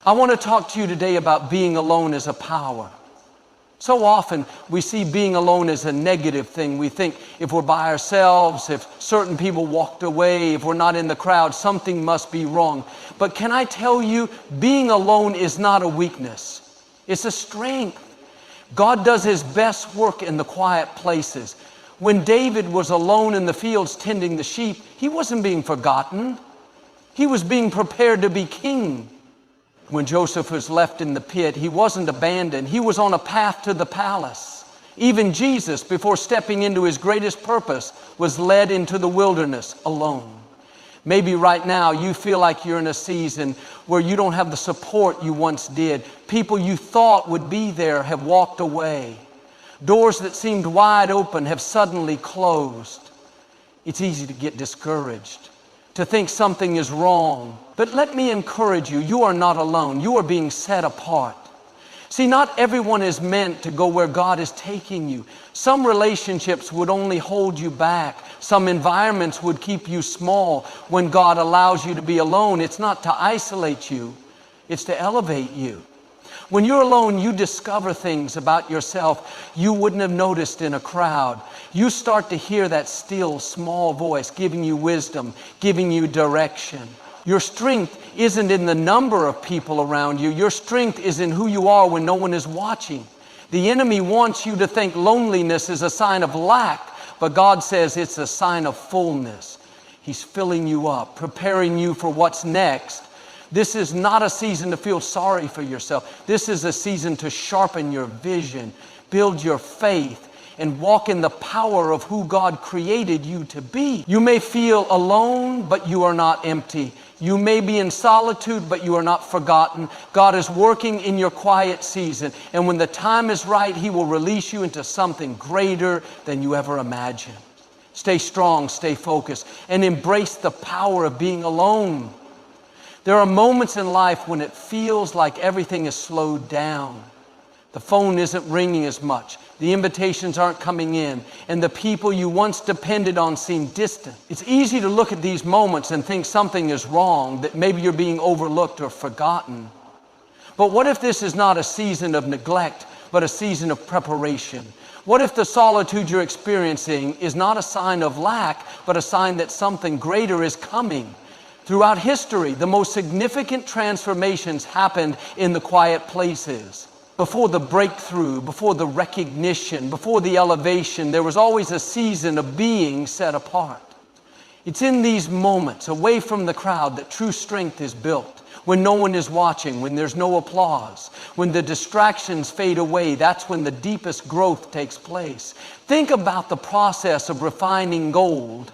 I want to talk to you today about being alone as a power. So often we see being alone as a negative thing. We think if we're by ourselves, if certain people walked away, if we're not in the crowd, something must be wrong. But can I tell you, being alone is not a weakness. It's a strength. God does His best work in the quiet places. When David was alone in the fields tending the sheep, he wasn't being forgotten. He was being prepared to be king. When Joseph was left in the pit, he wasn't abandoned. He was on a path to the palace. Even Jesus, before stepping into His greatest purpose, was led into the wilderness alone. Maybe right now you feel like you're in a season where you don't have the support you once did. People you thought would be there have walked away. Doors that seemed wide open have suddenly closed. It's easy to get discouraged, to think something is wrong. But let me encourage you, you are not alone. You are being set apart. See, not everyone is meant to go where God is taking you. Some relationships would only hold you back. Some environments would keep you small. When God allows you to be alone, it's not to isolate you, it's to elevate you. When you're alone, you discover things about yourself you wouldn't have noticed in a crowd. You start to hear that still, small voice giving you wisdom, giving you direction. Your strength isn't in the number of people around you. Your strength is in who you are when no one is watching. The enemy wants you to think loneliness is a sign of lack, but God says it's a sign of fullness. He's filling you up, preparing you for what's next. This is not a season to feel sorry for yourself. This is a season to sharpen your vision, build your faith, and walk in the power of who God created you to be. You may feel alone, but you are not empty. You may be in solitude, but you are not forgotten. God is working in your quiet season, and when the time is right, He will release you into something greater than you ever imagined. Stay strong, stay focused, and embrace the power of being alone. There are moments in life when it feels like everything is slowed down. The phone isn't ringing as much. The invitations aren't coming in. And the people you once depended on seem distant. It's easy to look at these moments and think something is wrong, that maybe you're being overlooked or forgotten. But what if this is not a season of neglect, but a season of preparation? What if the solitude you're experiencing is not a sign of lack, but a sign that something greater is coming? Throughout history, the most significant transformations happened in the quiet places. Before the breakthrough, before the recognition, before the elevation, there was always a season of being set apart. It's in these moments, away from the crowd, that true strength is built. When no one is watching, when there's no applause, when the distractions fade away, that's when the deepest growth takes place. Think about the process of refining gold.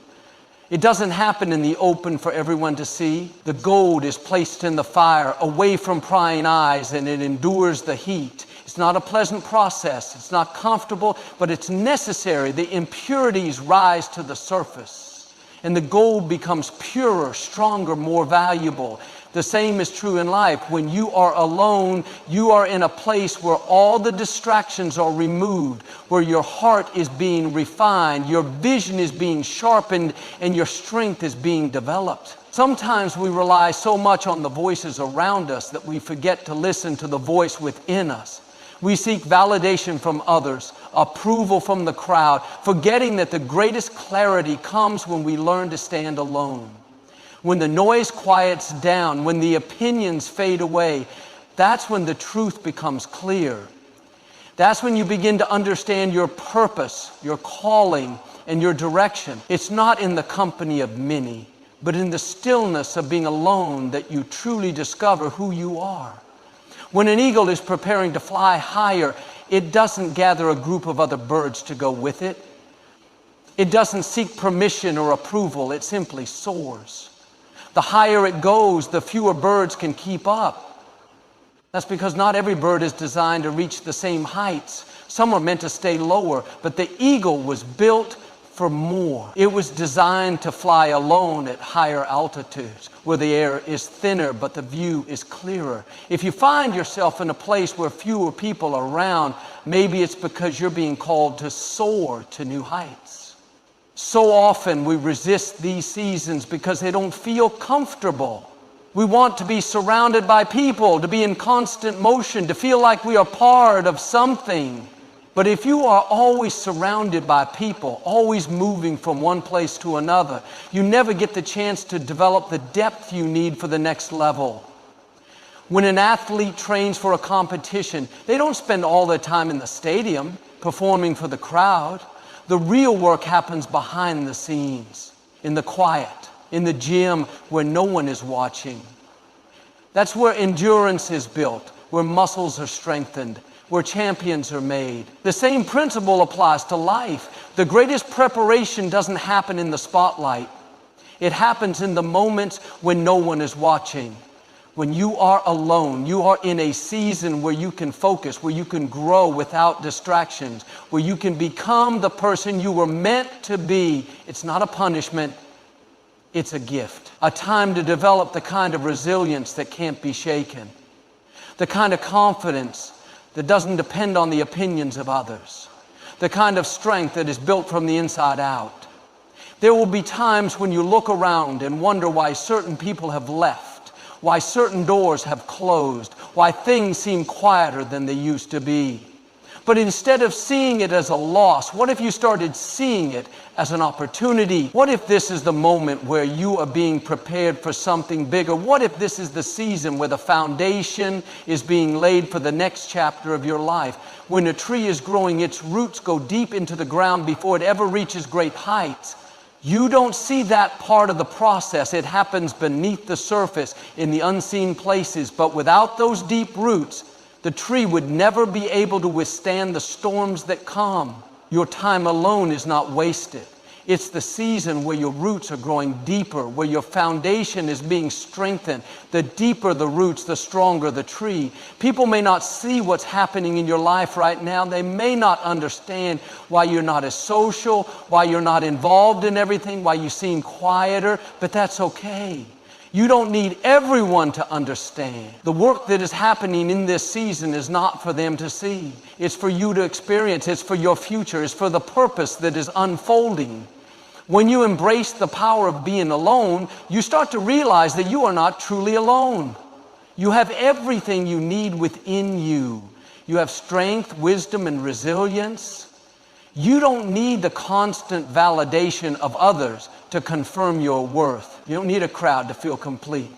It doesn't happen in the open for everyone to see. The gold is placed in the fire, away from prying eyes, and it endures the heat. It's not a pleasant process. It's not comfortable, but it's necessary. The impurities rise to the surface, and the gold becomes purer, stronger, more valuable. The same is true in life. When you are alone, you are in a place where all the distractions are removed, where your heart is being refined, your vision is being sharpened, and your strength is being developed. Sometimes we rely so much on the voices around us that we forget to listen to the voice within us. We seek validation from others, approval from the crowd, forgetting that the greatest clarity comes when we learn to stand alone. When the noise quiets down, when the opinions fade away, that's when the truth becomes clear. That's when you begin to understand your purpose, your calling, and your direction. It's not in the company of many, but in the stillness of being alone that you truly discover who you are. When an eagle is preparing to fly higher, it doesn't gather a group of other birds to go with it. It doesn't seek permission or approval. It simply soars. The higher it goes, the fewer birds can keep up. That's because not every bird is designed to reach the same heights. Some are meant to stay lower, but the eagle was built for more. It was designed to fly alone at higher altitudes, where the air is thinner, but the view is clearer. If you find yourself in a place where fewer people are around, maybe it's because you're being called to soar to new heights. So often we resist these seasons because they don't feel comfortable. We want to be surrounded by people, to be in constant motion, to feel like we are part of something. But if you are always surrounded by people, always moving from one place to another, you never get the chance to develop the depth you need for the next level. When an athlete trains for a competition, they don't spend all their time in the stadium performing for the crowd. The real work happens behind the scenes, in the quiet, in the gym where no one is watching. That's where endurance is built, where muscles are strengthened, where champions are made. The same principle applies to life. The greatest preparation doesn't happen in the spotlight. It happens in the moments when no one is watching. When you are alone, you are in a season where you can focus, where you can grow without distractions, where you can become the person you were meant to be. It's not a punishment, it's a gift. A time to develop the kind of resilience that can't be shaken. The kind of confidence that doesn't depend on the opinions of others. The kind of strength that is built from the inside out. There will be times when you look around and wonder why certain people have left, why certain doors have closed, why things seem quieter than they used to be. But instead of seeing it as a loss, what if you started seeing it as an opportunity? What if this is the moment where you are being prepared for something bigger? What if this is the season where the foundation is being laid for the next chapter of your life? When a tree is growing, its roots go deep into the ground before it ever reaches great heights. You don't see that part of the process. It happens beneath the surface in the unseen places. But without those deep roots, the tree would never be able to withstand the storms that come. Your time alone is not wasted. It's the season where your roots are growing deeper, where your foundation is being strengthened. The deeper the roots, the stronger the tree. People may not see what's happening in your life right now. They may not understand why you're not as social, why you're not involved in everything, why you seem quieter, but that's okay. You don't need everyone to understand. The work that is happening in this season is not for them to see. It's for you to experience. It's for your future. It's for the purpose that is unfolding. When you embrace the power of being alone, you start to realize that you are not truly alone. You have everything you need within you. You have strength, wisdom, and resilience. You don't need the constant validation of others to confirm your worth. You don't need a crowd to feel complete.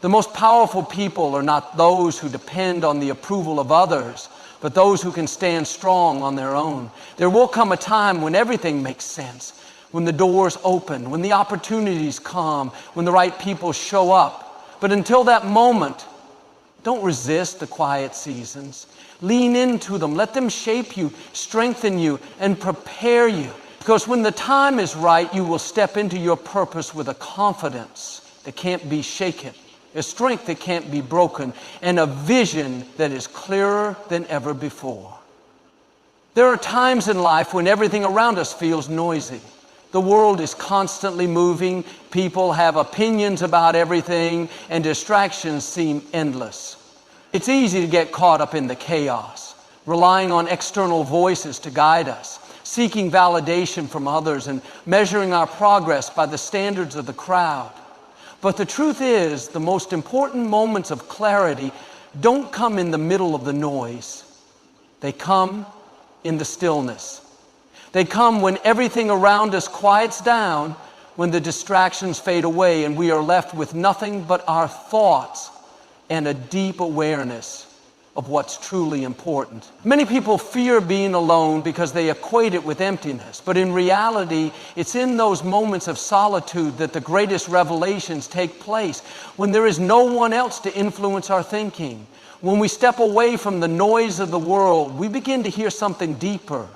The most powerful people are not those who depend on the approval of others, but those who can stand strong on their own. There will come a time when everything makes sense, when the doors open, when the opportunities come, when the right people show up. But until that moment, don't resist the quiet seasons. Lean into them. Let them shape you, strengthen you, and prepare you. Because when the time is right, you will step into your purpose with a confidence that can't be shaken, a strength that can't be broken, and a vision that is clearer than ever before. There are times in life when everything around us feels noisy. The world is constantly moving. People have opinions about everything, and distractions seem endless. It's easy to get caught up in the chaos, relying on external voices to guide us, seeking validation from others, and measuring our progress by the standards of the crowd. But the truth is, the most important moments of clarity don't come in the middle of the noise. They come in the stillness. They come when everything around us quiets down, when the distractions fade away, and we are left with nothing but our thoughts and a deep awareness of what's truly important. Many people fear being alone because they equate it with emptiness. But in reality, it's in those moments of solitude that the greatest revelations take place, when there is no one else to influence our thinking. When we step away from the noise of the world, we begin to hear something deeper.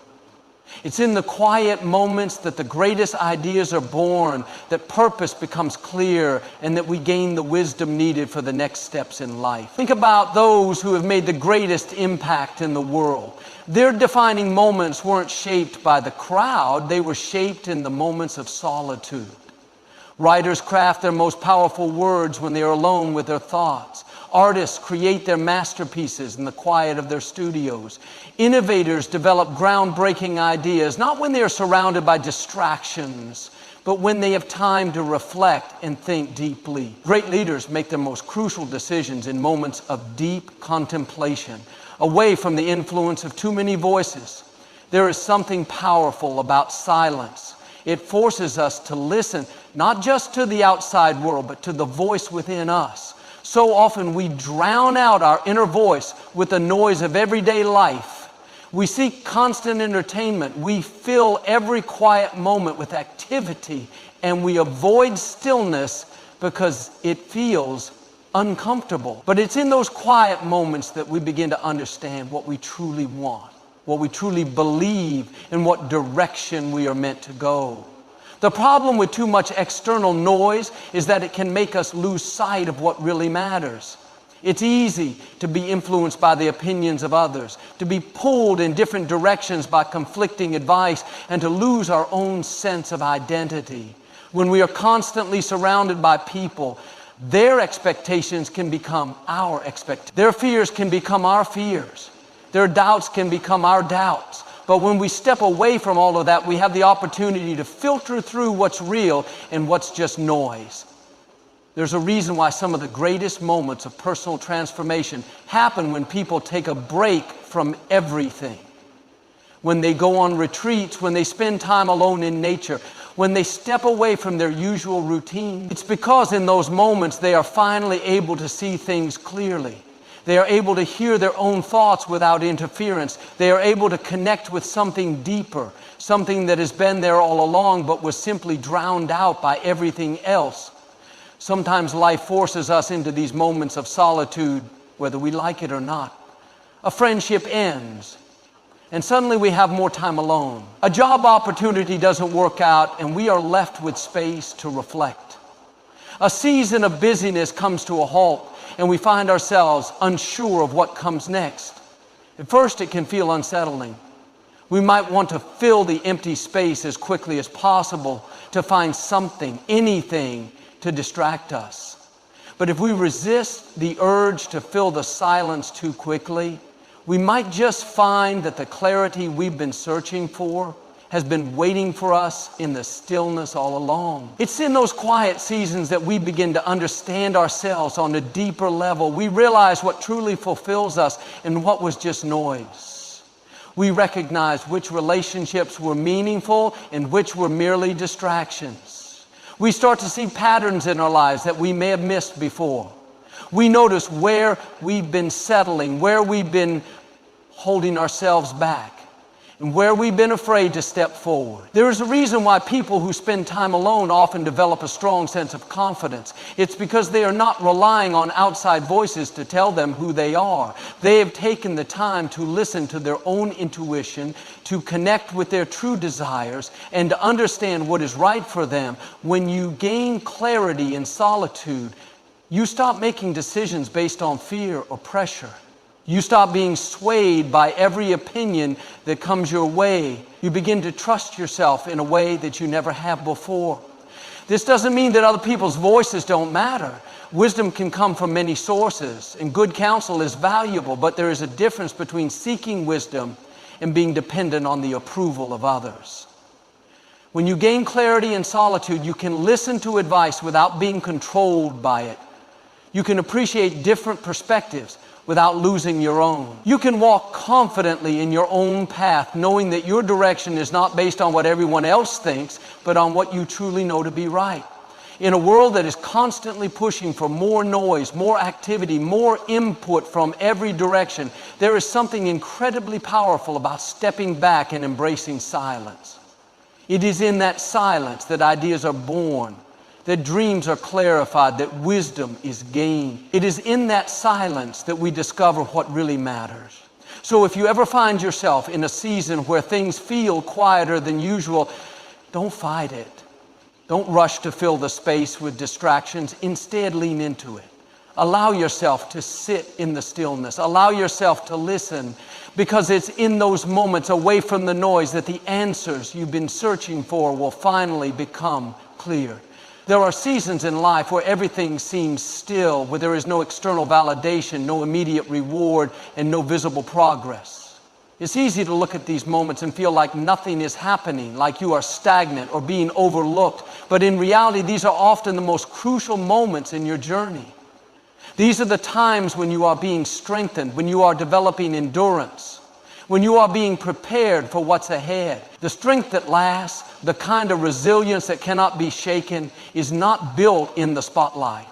It's in the quiet moments that the greatest ideas are born, that purpose becomes clear, and that we gain the wisdom needed for the next steps in life. Think about those who have made the greatest impact in the world. Their defining moments weren't shaped by the crowd. They were shaped in the moments of solitude. Writers craft their most powerful words when they are alone with their thoughts. Artists create their masterpieces in the quiet of their studios. Innovators develop groundbreaking ideas, not when they are surrounded by distractions, but when they have time to reflect and think deeply. Great leaders make their most crucial decisions in moments of deep contemplation, away from the influence of too many voices. There is something powerful about silence. It forces us to listen, not just to the outside world, but to the voice within us. So often we drown out our inner voice with the noise of everyday life. We seek constant entertainment. We fill every quiet moment with activity, and we avoid stillness because it feels uncomfortable. But it's in those quiet moments that we begin to understand what we truly want, what we truly believe, and what direction we are meant to go. The problem with too much external noise is that it can make us lose sight of what really matters. It's easy to be influenced by the opinions of others, to be pulled in different directions by conflicting advice, and to lose our own sense of identity. When we are constantly surrounded by people, their expectations can become our expectations. Their fears can become our fears. Their doubts can become our doubts. But when we step away from all of that, we have the opportunity to filter through what's real and what's just noise. There's a reason why some of the greatest moments of personal transformation happen when people take a break from everything. When they go on retreats, when they spend time alone in nature, when they step away from their usual routine. It's because in those moments they are finally able to see things clearly. They are able to hear their own thoughts without interference. They are able to connect with something deeper, something that has been there all along but was simply drowned out by everything else. Sometimes life forces us into these moments of solitude, whether we like it or not. A friendship ends, and suddenly we have more time alone. A job opportunity doesn't work out, and we are left with space to reflect. A season of busyness comes to a halt, and we find ourselves unsure of what comes next. At first, it can feel unsettling. We might want to fill the empty space as quickly as possible to find something, anything, to distract us. But if we resist the urge to fill the silence too quickly, we might just find that the clarity we've been searching for has been waiting for us in the stillness all along. It's in those quiet seasons that we begin to understand ourselves on a deeper level. We realize what truly fulfills us and what was just noise. We recognize which relationships were meaningful and which were merely distractions. We start to see patterns in our lives that we may have missed before. We notice where we've been settling, where we've been holding ourselves back, and where we've been afraid to step forward. There is a reason why people who spend time alone often develop a strong sense of confidence. It's because they are not relying on outside voices to tell them who they are. They have taken the time to listen to their own intuition, to connect with their true desires, and to understand what is right for them. When you gain clarity in solitude, you stop making decisions based on fear or pressure. You stop being swayed by every opinion that comes your way. You begin to trust yourself in a way that you never have before. This doesn't mean that other people's voices don't matter. Wisdom can come from many sources, and good counsel is valuable, but there is a difference between seeking wisdom and being dependent on the approval of others. When you gain clarity in solitude, you can listen to advice without being controlled by it. You can appreciate different perspectives without losing your own. You can walk confidently in your own path, knowing that your direction is not based on what everyone else thinks, but on what you truly know to be right. In a world that is constantly pushing for more noise, more activity, more input from every direction, there is something incredibly powerful about stepping back and embracing silence. It is in that silence that ideas are born, that dreams are clarified, that wisdom is gained. It is in that silence that we discover what really matters. So if you ever find yourself in a season where things feel quieter than usual, don't fight it. Don't rush to fill the space with distractions. Instead, lean into it. Allow yourself to sit in the stillness. Allow yourself to listen, because it's in those moments away from the noise that the answers you've been searching for will finally become clear. There are seasons in life where everything seems still, where there is no external validation, no immediate reward, and no visible progress. It's easy to look at these moments and feel like nothing is happening, like you are stagnant or being overlooked. But in reality, these are often the most crucial moments in your journey. These are the times when you are being strengthened, when you are developing endurance, when you are being prepared for what's ahead. The strength that lasts, the kind of resilience that cannot be shaken, is not built in the spotlight.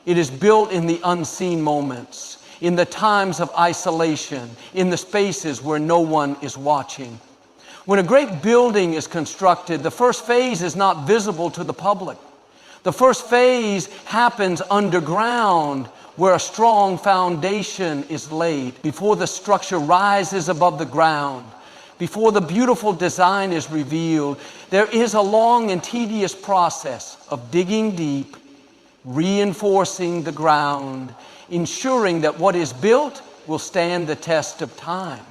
It is built in the unseen moments, in the times of isolation, in the spaces where no one is watching. When a great building is constructed, the first phase is not visible to the public. The first phase happens underground, where a strong foundation is laid, before the structure rises above the ground, before the beautiful design is revealed. There is a long and tedious process of digging deep, reinforcing the ground, ensuring that what is built will stand the test of time.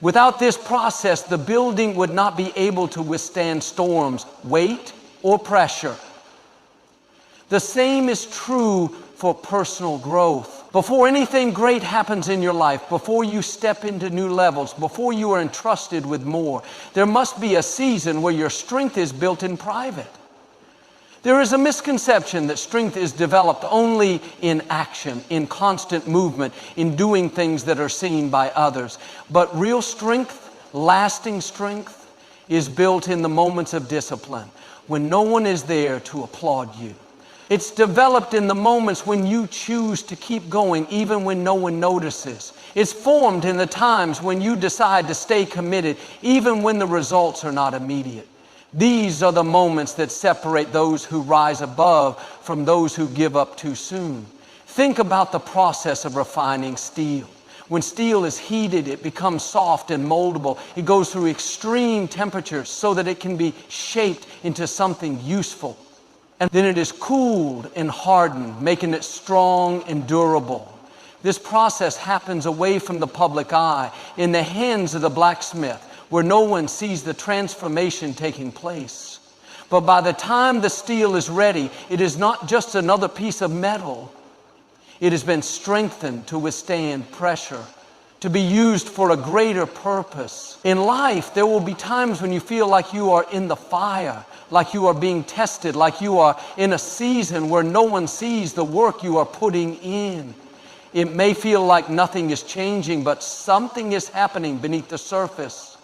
Without this process, the building would not be able to withstand storms, weight, or pressure. The same is true for personal growth. Before anything great happens in your life, before you step into new levels, before you are entrusted with more, there must be a season where your strength is built in private. There is a misconception that strength is developed only in action, in constant movement, in doing things that are seen by others. But real strength, lasting strength, is built in the moments of discipline, when no one is there to applaud you. It's developed in the moments when you choose to keep going, even when no one notices. It's formed in the times when you decide to stay committed, even when the results are not immediate. These are the moments that separate those who rise above from those who give up too soon. Think about the process of refining steel. When steel is heated, it becomes soft and moldable. It goes through extreme temperatures so that it can be shaped into something useful. And then it is cooled and hardened, making it strong and durable. This process happens away from the public eye, in the hands of the blacksmith, where no one sees the transformation taking place. But by the time the steel is ready, it is not just another piece of metal. It has been strengthened to withstand pressure, to be used for a greater purpose. In life, there will be times when you feel like you are in the fire, like you are being tested, like you are in a season where no one sees the work you are putting in. It may feel like nothing is changing, but something is happening beneath the surface.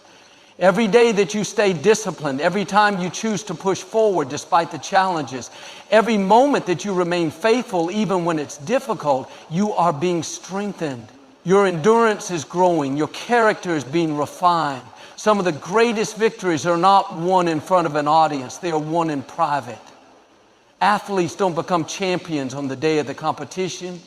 Every day that you stay disciplined, every time you choose to push forward despite the challenges, every moment that you remain faithful even when it's difficult, you are being strengthened. Your endurance is growing. Your character is being refined. Some of the greatest victories are not won in front of an audience. They are won in private. Athletes don't become champions on the day of the competition.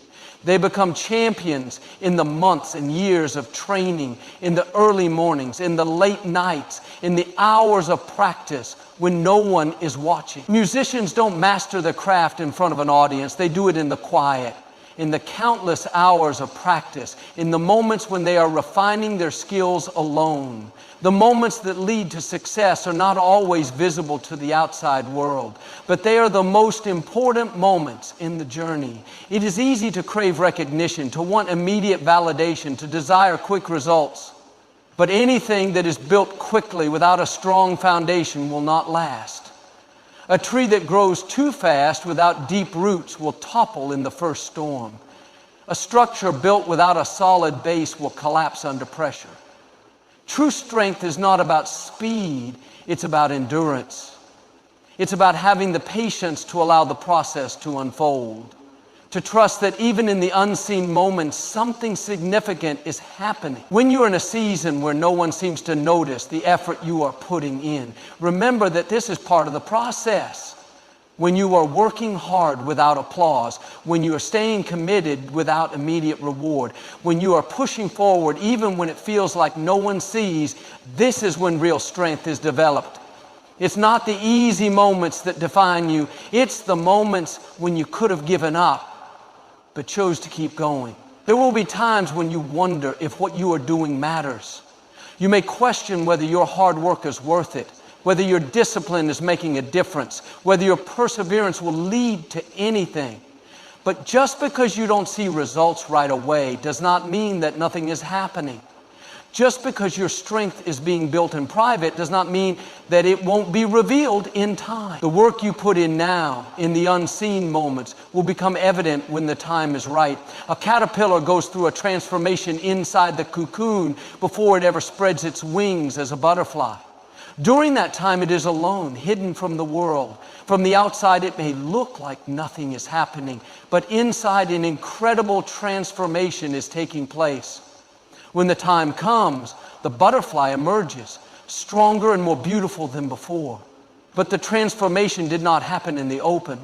They become champions in the months and years of training, in the early mornings, in the late nights, in the hours of practice when no one is watching. Musicians don't master their craft in front of an audience. They do it in the quiet, in the countless hours of practice, in the moments when they are refining their skills alone. The moments that lead to success are not always visible to the outside world, but they are the most important moments in the journey. It is easy to crave recognition, to want immediate validation, to desire quick results. But anything that is built quickly without a strong foundation will not last. A tree that grows too fast without deep roots will topple in the first storm. A structure built without a solid base will collapse under pressure. True strength is not about speed, it's about endurance. It's about having the patience to allow the process to unfold, to trust that even in the unseen moments, something significant is happening. When you're in a season where no one seems to notice the effort you are putting in, remember that this is part of the process. When you are working hard without applause, when you are staying committed without immediate reward, when you are pushing forward even when it feels like no one sees, this is when real strength is developed. It's not the easy moments that define you. It's the moments when you could have given up, but chose to keep going. There will be times when you wonder if what you are doing matters. You may question whether your hard work is worth it, whether your discipline is making a difference, whether your perseverance will lead to anything. But just because you don't see results right away does not mean that nothing is happening. Just because your strength is being built in private does not mean that it won't be revealed in time. The work you put in now, in the unseen moments, will become evident when the time is right. A caterpillar goes through a transformation inside the cocoon before it ever spreads its wings as a butterfly. During that time, it is alone, hidden from the world. From the outside, it may look like nothing is happening, but inside, an incredible transformation is taking place. When the time comes, the butterfly emerges, stronger and more beautiful than before. But the transformation did not happen in the open.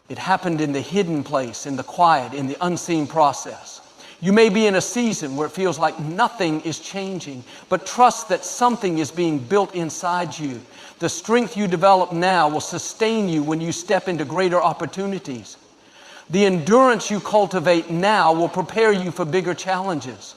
It happened in the hidden place, in the quiet, in the unseen process. You may be in a season where it feels like nothing is changing, but trust that something is being built inside you. The strength you develop now will sustain you when you step into greater opportunities. The endurance you cultivate now will prepare you for bigger challenges.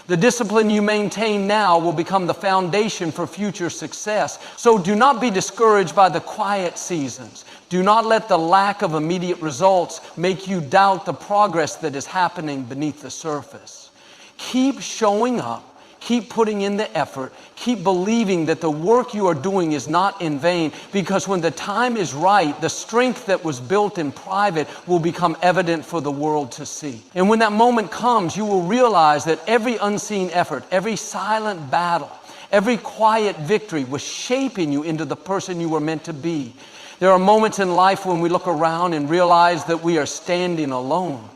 The discipline you maintain now will become the foundation for future success. So do not be discouraged by the quiet seasons. Do not let the lack of immediate results make you doubt the progress that is happening beneath the surface. Keep showing up. Keep putting in the effort. Keep believing that the work you are doing is not in vain, because when the time is right, the strength that was built in private will become evident for the world to see. And when that moment comes, you will realize that every unseen effort, every silent battle, every quiet victory was shaping you into the person you were meant to be. There are moments in life when we look around and realize that we are standing alone.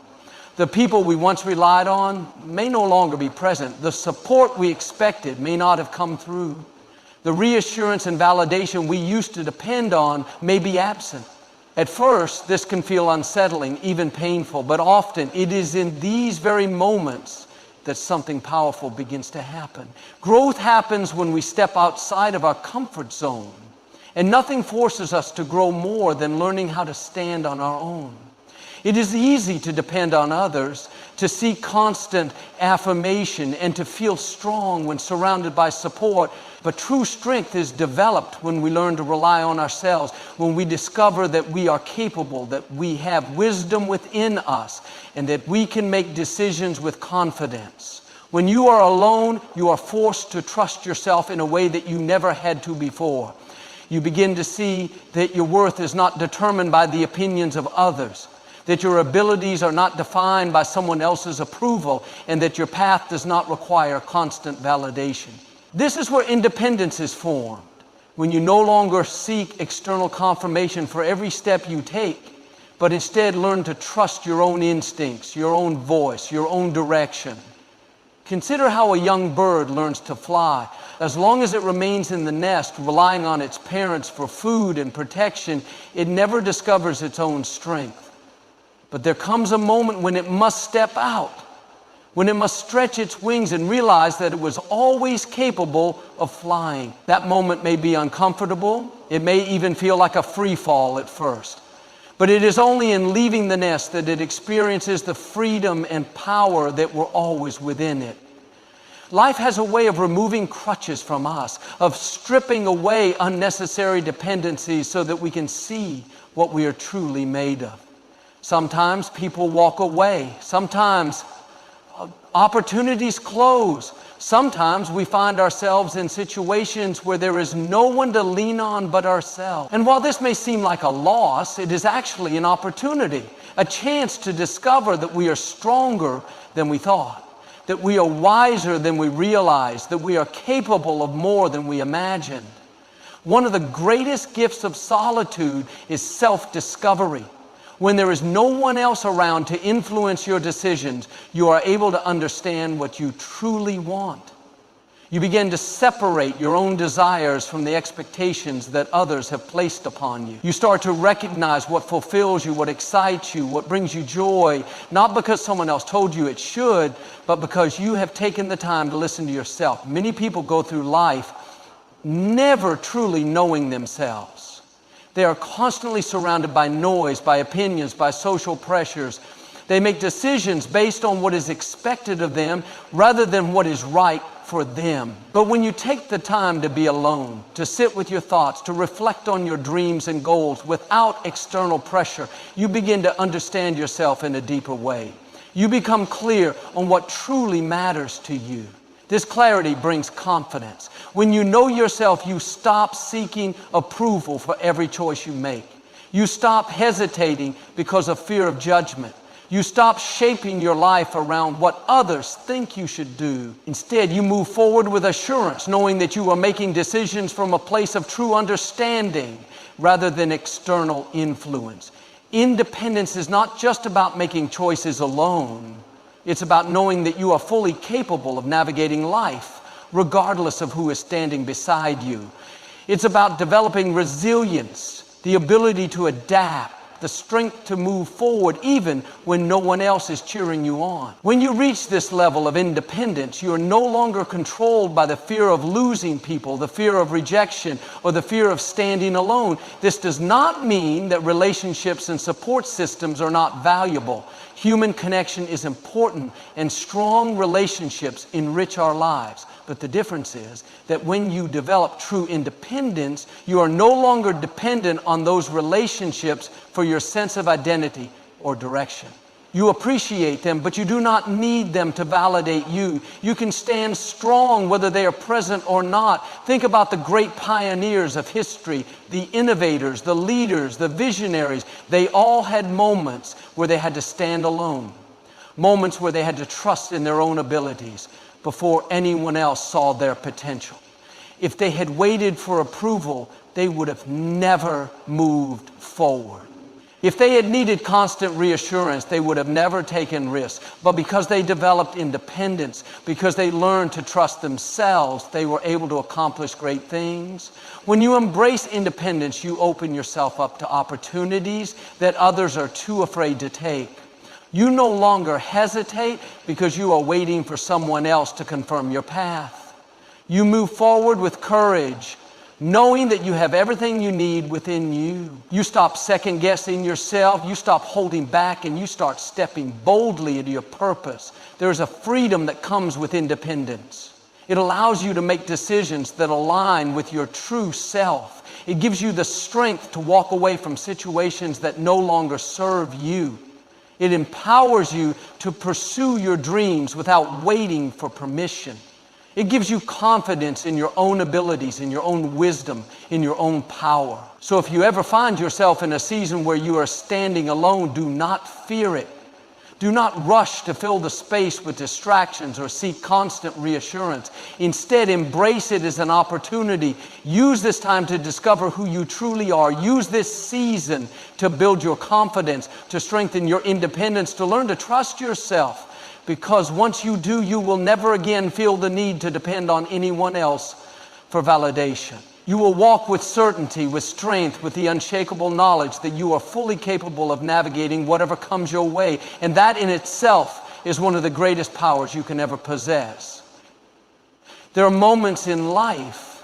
The people we once relied on may no longer be present. The support we expected may not have come through. The reassurance and validation we used to depend on may be absent. At first, this can feel unsettling, even painful, but often it is in these very moments that something powerful begins to happen. Growth happens when we step outside of our comfort zone, and nothing forces us to grow more than learning how to stand on our own. It is easy to depend on others, to seek constant affirmation, and to feel strong when surrounded by support. But true strength is developed when we learn to rely on ourselves, when we discover that we are capable, that we have wisdom within us, and that we can make decisions with confidence. When you are alone, you are forced to trust yourself in a way that you never had to before. You begin to see that your worth is not determined by the opinions of others, that your abilities are not defined by someone else's approval, and that your path does not require constant validation. This is where independence is formed, when you no longer seek external confirmation for every step you take, but instead learn to trust your own instincts, your own voice, your own direction. Consider how a young bird learns to fly. As long as it remains in the nest, relying on its parents for food and protection, it never discovers its own strength. But there comes a moment when it must step out, when it must stretch its wings and realize that it was always capable of flying. That moment may be uncomfortable. It may even feel like a free fall at first. But it is only in leaving the nest that it experiences the freedom and power that were always within it. Life has a way of removing crutches from us, of stripping away unnecessary dependencies so that we can see what we are truly made of. Sometimes people walk away. Sometimes opportunities close. Sometimes we find ourselves in situations where there is no one to lean on but ourselves. And while this may seem like a loss, it is actually an opportunity, a chance to discover that we are stronger than we thought, that we are wiser than we realized, that we are capable of more than we imagined. One of the greatest gifts of solitude is self-discovery. When there is no one else around to influence your decisions, you are able to understand what you truly want. You begin to separate your own desires from the expectations that others have placed upon you. You start to recognize what fulfills you, what excites you, what brings you joy, not because someone else told you it should, but because you have taken the time to listen to yourself. Many people go through life never truly knowing themselves. They are constantly surrounded by noise, by opinions, by social pressures. They make decisions based on what is expected of them rather than what is right for them. But when you take the time to be alone, to sit with your thoughts, to reflect on your dreams and goals without external pressure, you begin to understand yourself in a deeper way. You become clear on what truly matters to you. This clarity brings confidence. When you know yourself, you stop seeking approval for every choice you make. You stop hesitating because of fear of judgment. You stop shaping your life around what others think you should do. Instead, you move forward with assurance, knowing that you are making decisions from a place of true understanding rather than external influence. Independence is not just about making choices alone. It's about knowing that you are fully capable of navigating life, regardless of who is standing beside you. It's about developing resilience, the ability to adapt, the strength to move forward even when no one else is cheering you on. When you reach this level of independence, you are no longer controlled by the fear of losing people, the fear of rejection, or the fear of standing alone. This does not mean that relationships and support systems are not valuable. Human connection is important, and strong relationships enrich our lives. But the difference is that when you develop true independence, you are no longer dependent on those relationships for your sense of identity or direction. You appreciate them, but you do not need them to validate you. You can stand strong whether they are present or not. Think about the great pioneers of history, the innovators, the leaders, the visionaries. They all had moments where they had to stand alone, moments where they had to trust in their own abilities before anyone else saw their potential. If they had waited for approval, they would have never moved forward. If they had needed constant reassurance, they would have never taken risks. But because they developed independence, because they learned to trust themselves, they were able to accomplish great things. When you embrace independence, you open yourself up to opportunities that others are too afraid to take. You no longer hesitate because you are waiting for someone else to confirm your path. You move forward with courage, knowing that you have everything you need within you. You stop second-guessing yourself, you stop holding back, and you start stepping boldly into your purpose. There is a freedom that comes with independence. It allows you to make decisions that align with your true self. It gives you the strength to walk away from situations that no longer serve you. It empowers you to pursue your dreams without waiting for permission. It gives you confidence in your own abilities, in your own wisdom, in your own power. So if you ever find yourself in a season where you are standing alone, do not fear it. Do not rush to fill the space with distractions or seek constant reassurance. Instead, embrace it as an opportunity. Use this time to discover who you truly are. Use this season to build your confidence, to strengthen your independence, to learn to trust yourself. Because once you do, you will never again feel the need to depend on anyone else for validation. You will walk with certainty, with strength, with the unshakable knowledge that you are fully capable of navigating whatever comes your way. And that in itself is one of the greatest powers you can ever possess. There are moments in life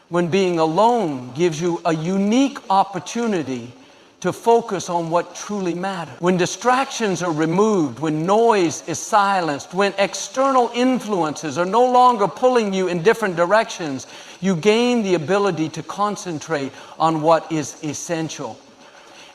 when being alone gives you a unique opportunity to focus on what truly matters. When distractions are removed, when noise is silenced, when external influences are no longer pulling you in different directions, you gain the ability to concentrate on what is essential.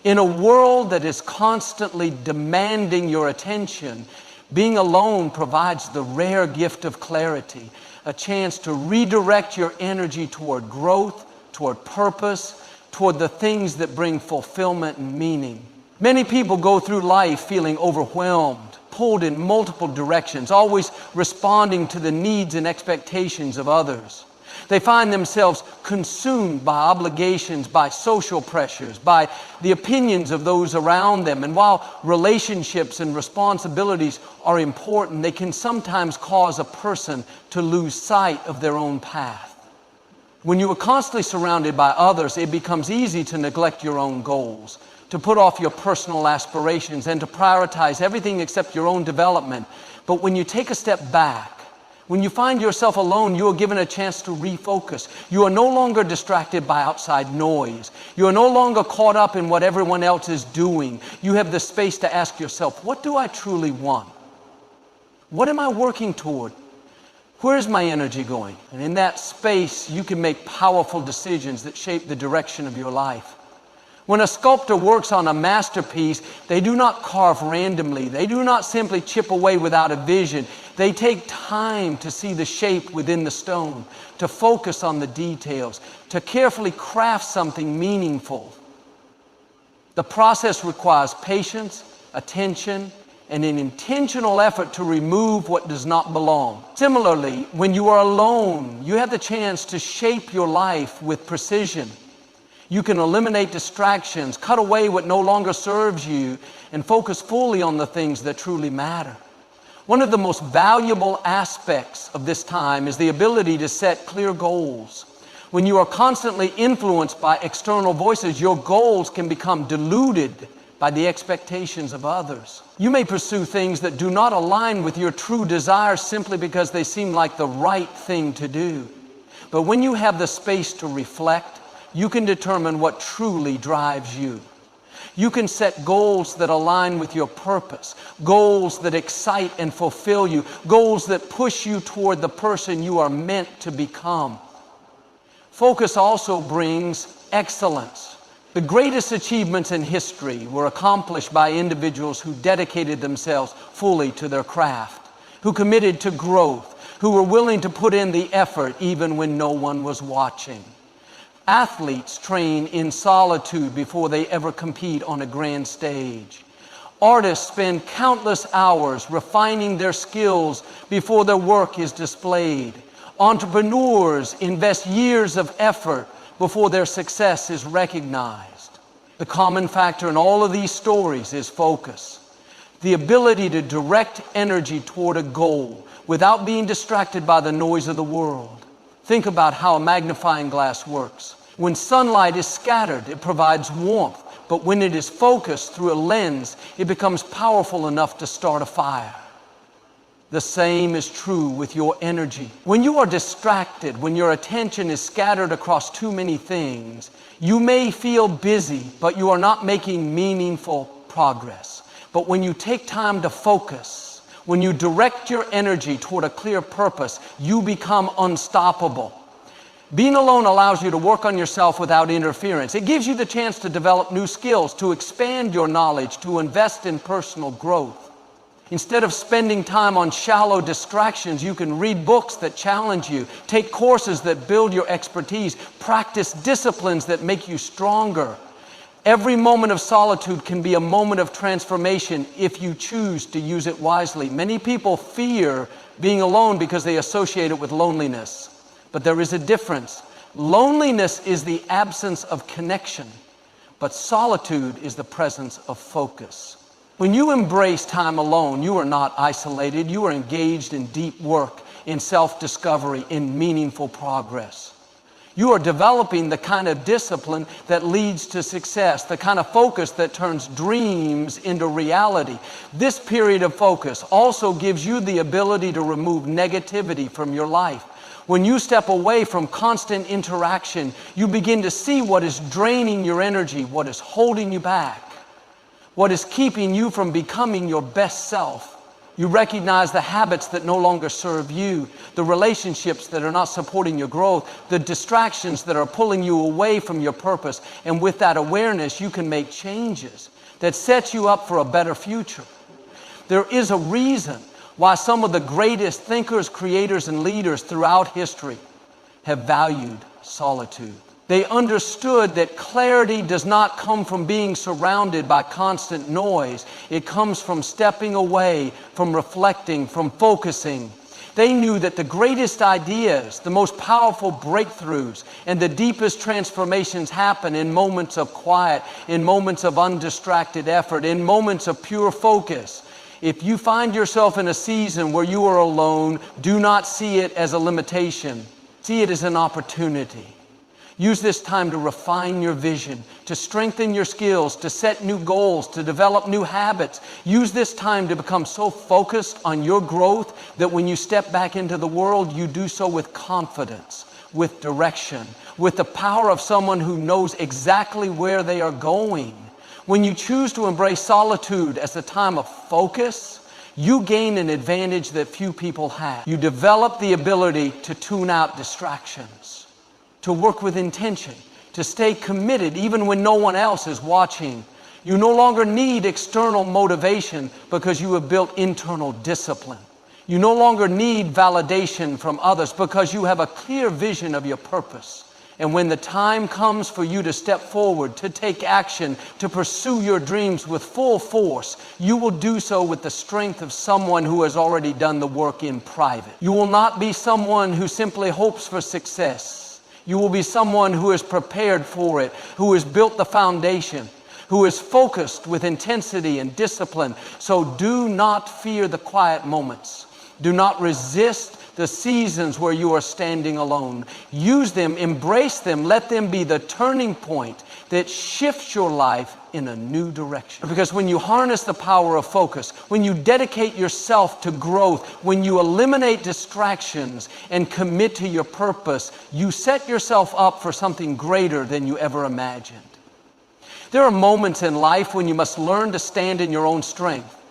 In a world that is constantly demanding your attention, being alone provides the rare gift of clarity, a chance to redirect your energy toward growth, toward purpose, toward the things that bring fulfillment and meaning. Many people go through life feeling overwhelmed, pulled in multiple directions, always responding to the needs and expectations of others. They find themselves consumed by obligations, by social pressures, by the opinions of those around them. And while relationships and responsibilities are important, they can sometimes cause a person to lose sight of their own path. When you are constantly surrounded by others, it becomes easy to neglect your own goals, to put off your personal aspirations, and to prioritize everything except your own development. But when you take a step back, when you find yourself alone, you are given a chance to refocus. You are no longer distracted by outside noise. You are no longer caught up in what everyone else is doing. You have the space to ask yourself, what do I truly want? What am I working toward? Where's my energy going? And in that space, you can make powerful decisions that shape the direction of your life. When a sculptor works on a masterpiece, they do not carve randomly. They do not simply chip away without a vision. They take time to see the shape within the stone, to focus on the details, to carefully craft something meaningful. The process requires patience, attention, and an intentional effort to remove what does not belong. Similarly, when you are alone, you have the chance to shape your life with precision. You can eliminate distractions, cut away what no longer serves you, and focus fully on the things that truly matter. One of the most valuable aspects of this time is the ability to set clear goals. When you are constantly influenced by external voices, your goals can become diluted by the expectations of others. You may pursue things that do not align with your true desires simply because they seem like the right thing to do. But when you have the space to reflect, you can determine what truly drives you. You can set goals that align with your purpose, goals that excite and fulfill you, goals that push you toward the person you are meant to become. Focus also brings excellence. The greatest achievements in history were accomplished by individuals who dedicated themselves fully to their craft, who committed to growth, who were willing to put in the effort even when no one was watching. Athletes train in solitude before they ever compete on a grand stage. Artists spend countless hours refining their skills before their work is displayed. Entrepreneurs invest years of effort before their success is recognized. The common factor in all of these stories is focus. The ability to direct energy toward a goal without being distracted by the noise of the world. Think about how a magnifying glass works. When sunlight is scattered, it provides warmth, but when it is focused through a lens, it becomes powerful enough to start a fire. The same is true with your energy. When you are distracted, when your attention is scattered across too many things, you may feel busy, but you are not making meaningful progress. But when you take time to focus, when you direct your energy toward a clear purpose, you become unstoppable. Being alone allows you to work on yourself without interference. It gives you the chance to develop new skills, to expand your knowledge, to invest in personal growth. Instead of spending time on shallow distractions, you can read books that challenge you, take courses that build your expertise, practice disciplines that make you stronger. Every moment of solitude can be a moment of transformation if you choose to use it wisely. Many people fear being alone because they associate it with loneliness. But there is a difference. Loneliness is the absence of connection, but solitude is the presence of focus. When you embrace time alone, you are not isolated. You are engaged in deep work, in self-discovery, in meaningful progress. You are developing the kind of discipline that leads to success, the kind of focus that turns dreams into reality. This period of focus also gives you the ability to remove negativity from your life. When you step away from constant interaction, you begin to see what is draining your energy, what is holding you back, what is keeping you from becoming your best self. You recognize the habits that no longer serve you, the relationships that are not supporting your growth, the distractions that are pulling you away from your purpose. And with that awareness, you can make changes that set you up for a better future. There is a reason why some of the greatest thinkers, creators, and leaders throughout history have valued solitude. They understood that clarity does not come from being surrounded by constant noise. It comes from stepping away, from reflecting, from focusing. They knew that the greatest ideas, the most powerful breakthroughs, and the deepest transformations happen in moments of quiet, in moments of undistracted effort, in moments of pure focus. If you find yourself in a season where you are alone, do not see it as a limitation. See it as an opportunity. Use this time to refine your vision, to strengthen your skills, to set new goals, to develop new habits. Use this time to become so focused on your growth that when you step back into the world, you do so with confidence, with direction, with the power of someone who knows exactly where they are going. When you choose to embrace solitude as a time of focus, you gain an advantage that few people have. You develop the ability to tune out distractions, to work with intention, to stay committed even when no one else is watching. You no longer need external motivation because you have built internal discipline. You no longer need validation from others because you have a clear vision of your purpose. And when the time comes for you to step forward, to take action, to pursue your dreams with full force, you will do so with the strength of someone who has already done the work in private. You will not be someone who simply hopes for success. You will be someone who is prepared for it, who has built the foundation, who is focused with intensity and discipline. So do not fear the quiet moments. Do not resist the seasons where you are standing alone. Use them, embrace them, let them be the turning point that shifts your life in a new direction. Because when you harness the power of focus, when you dedicate yourself to growth, when you eliminate distractions and commit to your purpose, you set yourself up for something greater than you ever imagined. There are moments in life when you must learn to stand in your own strength.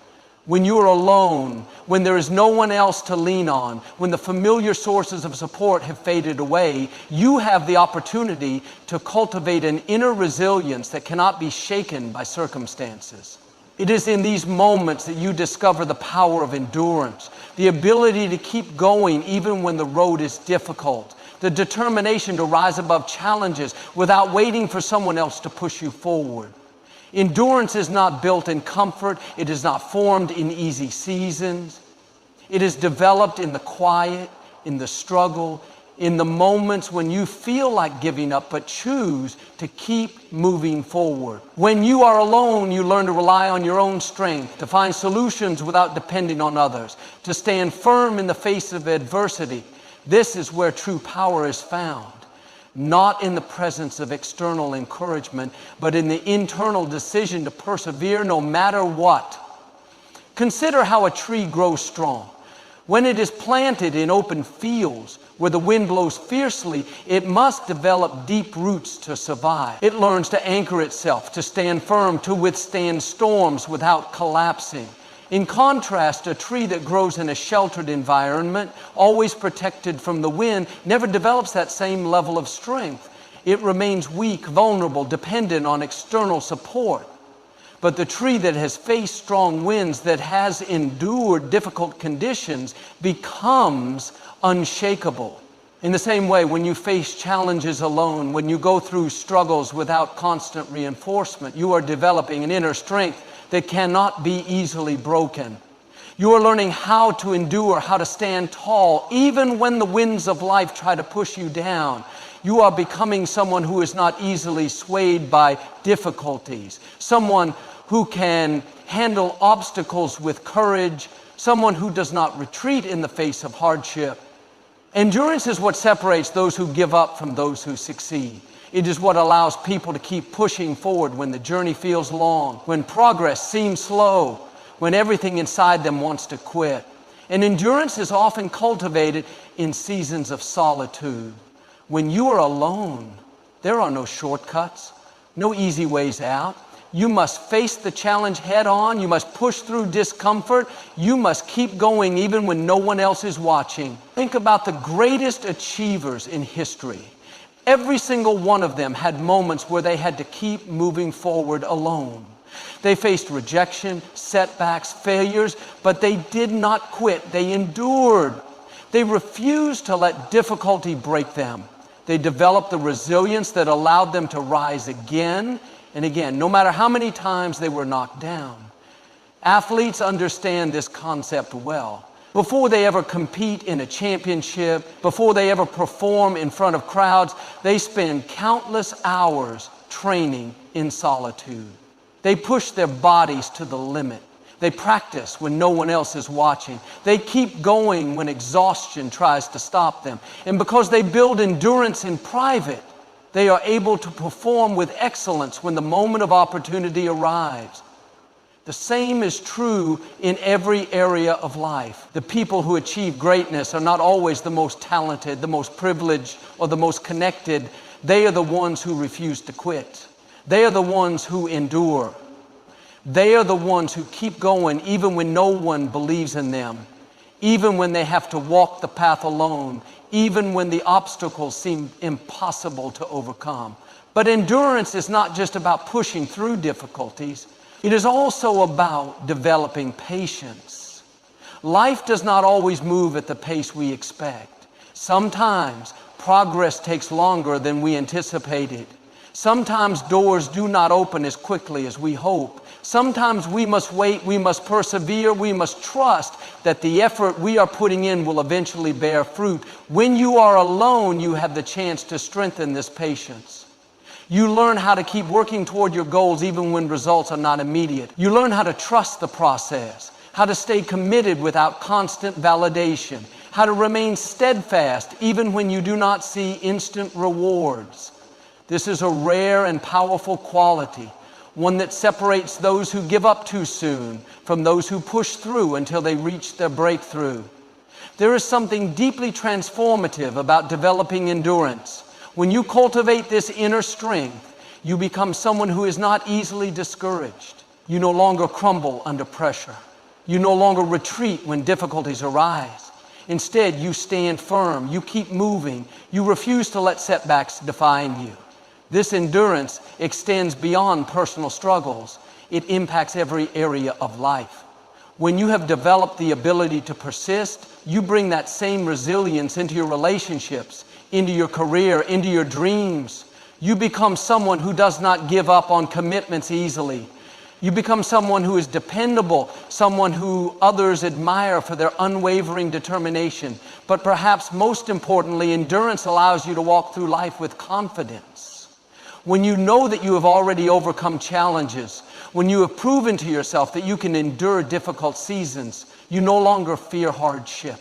When you are alone, when there is no one else to lean on, when the familiar sources of support have faded away, you have the opportunity to cultivate an inner resilience that cannot be shaken by circumstances. It is in these moments that you discover the power of endurance, the ability to keep going even when the road is difficult, the determination to rise above challenges without waiting for someone else to push you forward. Endurance is not built in comfort. It is not formed in easy seasons. It is developed in the quiet, in the struggle, in the moments when you feel like giving up but choose to keep moving forward. When you are alone, you learn to rely on your own strength, to find solutions without depending on others, to stand firm in the face of adversity. This is where true power is found. Not in the presence of external encouragement, but in the internal decision to persevere no matter what. Consider how a tree grows strong. When it is planted in open fields where the wind blows fiercely, it must develop deep roots to survive. It learns to anchor itself, to stand firm, to withstand storms without collapsing. In contrast, a tree that grows in a sheltered environment, always protected from the wind, never develops that same level of strength. It remains weak, vulnerable, dependent on external support. But the tree that has faced strong winds, that has endured difficult conditions, becomes unshakable. In the same way, when you face challenges alone, when you go through struggles without constant reinforcement, you are developing an inner strength that cannot be easily broken. You are learning how to endure, how to stand tall, even when the winds of life try to push you down. You are becoming someone who is not easily swayed by difficulties, someone who can handle obstacles with courage, someone who does not retreat in the face of hardship. Endurance is what separates those who give up from those who succeed. It is what allows people to keep pushing forward when the journey feels long, when progress seems slow, when everything inside them wants to quit. And endurance is often cultivated in seasons of solitude. When you are alone, there are no shortcuts, no easy ways out. You must face the challenge head on. You must push through discomfort. You must keep going even when no one else is watching. Think about the greatest achievers in history. Every single one of them had moments where they had to keep moving forward alone. They faced rejection, setbacks, failures, but they did not quit. They endured. They refused to let difficulty break them. They developed the resilience that allowed them to rise again and again, no matter how many times they were knocked down. Athletes understand this concept well. Before they ever compete in a championship, before they ever perform in front of crowds, they spend countless hours training in solitude. They push their bodies to the limit. They practice when no one else is watching. They keep going when exhaustion tries to stop them. And because they build endurance in private, they are able to perform with excellence when the moment of opportunity arrives. The same is true in every area of life. The people who achieve greatness are not always the most talented, the most privileged, or the most connected. They are the ones who refuse to quit. They are the ones who endure. They are the ones who keep going even when no one believes in them, even when they have to walk the path alone, even when the obstacles seem impossible to overcome. But endurance is not just about pushing through difficulties. It is also about developing patience. Life does not always move at the pace we expect. Sometimes progress takes longer than we anticipated. Sometimes doors do not open as quickly as we hope. Sometimes we must wait, we must persevere, we must trust that the effort we are putting in will eventually bear fruit. When you are alone, you have the chance to strengthen this patience. You learn how to keep working toward your goals even when results are not immediate. You learn how to trust the process, how to stay committed without constant validation, how to remain steadfast even when you do not see instant rewards. This is a rare and powerful quality, one that separates those who give up too soon from those who push through until they reach their breakthrough. There is something deeply transformative about developing endurance. When you cultivate this inner strength, you become someone who is not easily discouraged. You no longer crumble under pressure. You no longer retreat when difficulties arise. Instead, you stand firm. You keep moving. You refuse to let setbacks define you. This endurance extends beyond personal struggles. It impacts every area of life. When you have developed the ability to persist, you bring that same resilience into your relationships, into your career, into your dreams. You become someone who does not give up on commitments easily. You become someone who is dependable, someone who others admire for their unwavering determination. But perhaps most importantly, endurance allows you to walk through life with confidence. When you know that you have already overcome challenges, when you have proven to yourself that you can endure difficult seasons, you no longer fear hardship.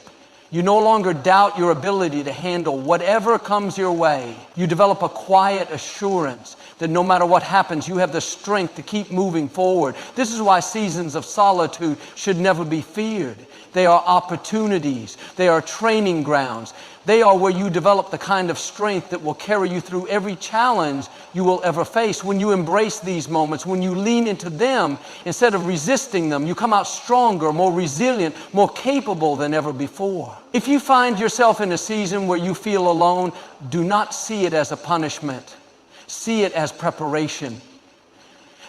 You no longer doubt your ability to handle whatever comes your way. You develop a quiet assurance that no matter what happens, you have the strength to keep moving forward. This is why seasons of solitude should never be feared. They are opportunities. They are training grounds. They are where you develop the kind of strength that will carry you through every challenge you will ever face. When you embrace these moments, when you lean into them, instead of resisting them, you come out stronger, more resilient, more capable than ever before. If you find yourself in a season where you feel alone, do not see it as a punishment. See it as preparation.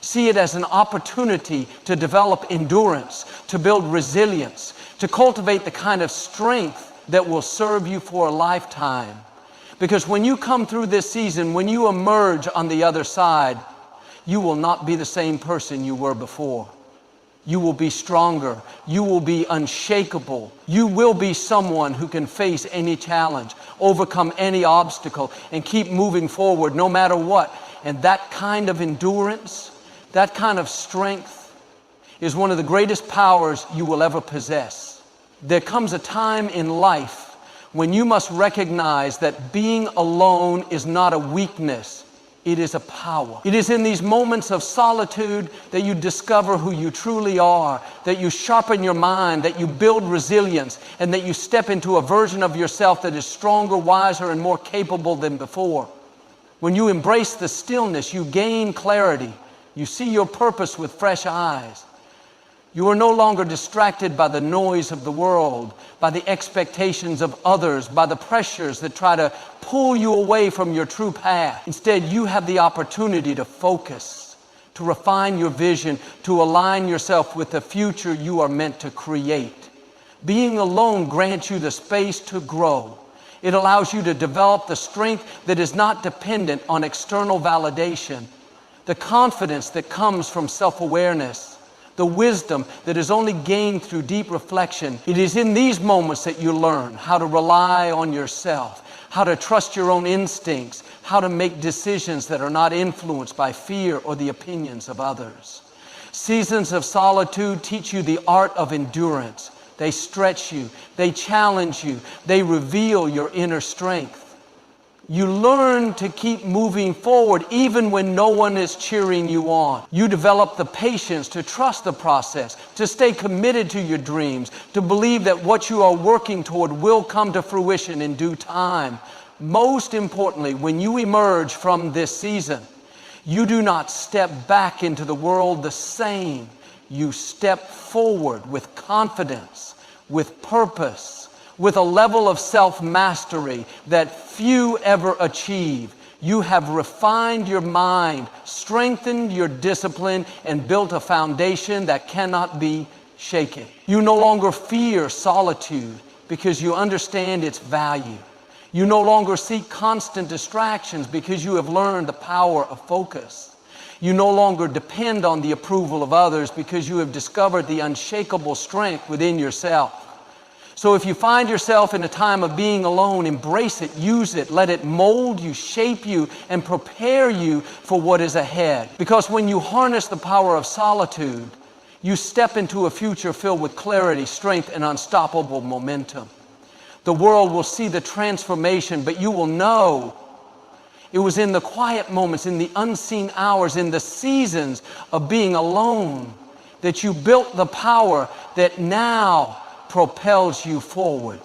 See it as an opportunity to develop endurance, to build resilience, to cultivate the kind of strength that will serve you for a lifetime. Because when you come through this season, when you emerge on the other side, you will not be the same person you were before. You will be stronger. You will be unshakable. You will be someone who can face any challenge, overcome any obstacle, and keep moving forward no matter what. And that kind of endurance, that kind of strength is one of the greatest powers you will ever possess. There comes a time in life when you must recognize that being alone is not a weakness, it is a power. It is in these moments of solitude that you discover who you truly are, that you sharpen your mind, that you build resilience, and that you step into a version of yourself that is stronger, wiser, and more capable than before. When you embrace the stillness, you gain clarity. You see your purpose with fresh eyes. You are no longer distracted by the noise of the world, by the expectations of others, by the pressures that try to pull you away from your true path. Instead, you have the opportunity to focus, to refine your vision, to align yourself with the future you are meant to create. Being alone grants you the space to grow. It allows you to develop the strength that is not dependent on external validation, the confidence that comes from self-awareness, the wisdom that is only gained through deep reflection. It is in these moments that you learn how to rely on yourself, how to trust your own instincts, how to make decisions that are not influenced by fear or the opinions of others. Seasons of solitude teach you the art of endurance. They stretch you, they challenge you, they reveal your inner strength. You learn to keep moving forward even when no one is cheering you on. You develop the patience to trust the process, to stay committed to your dreams, to believe that what you are working toward will come to fruition in due time. Most importantly, when you emerge from this season, you do not step back into the world the same. You step forward with confidence, with purpose, with a level of self-mastery that few ever achieve. You have refined your mind, strengthened your discipline, and built a foundation that cannot be shaken. You no longer fear solitude because you understand its value. You no longer seek constant distractions because you have learned the power of focus. You no longer depend on the approval of others because you have discovered the unshakable strength within yourself. So if you find yourself in a time of being alone, embrace it, use it, let it mold you, shape you, and prepare you for what is ahead. Because when you harness the power of solitude, you step into a future filled with clarity, strength, and unstoppable momentum. The world will see the transformation, but you will know it was in the quiet moments, in the unseen hours, in the seasons of being alone that you built the power that now propels you forward.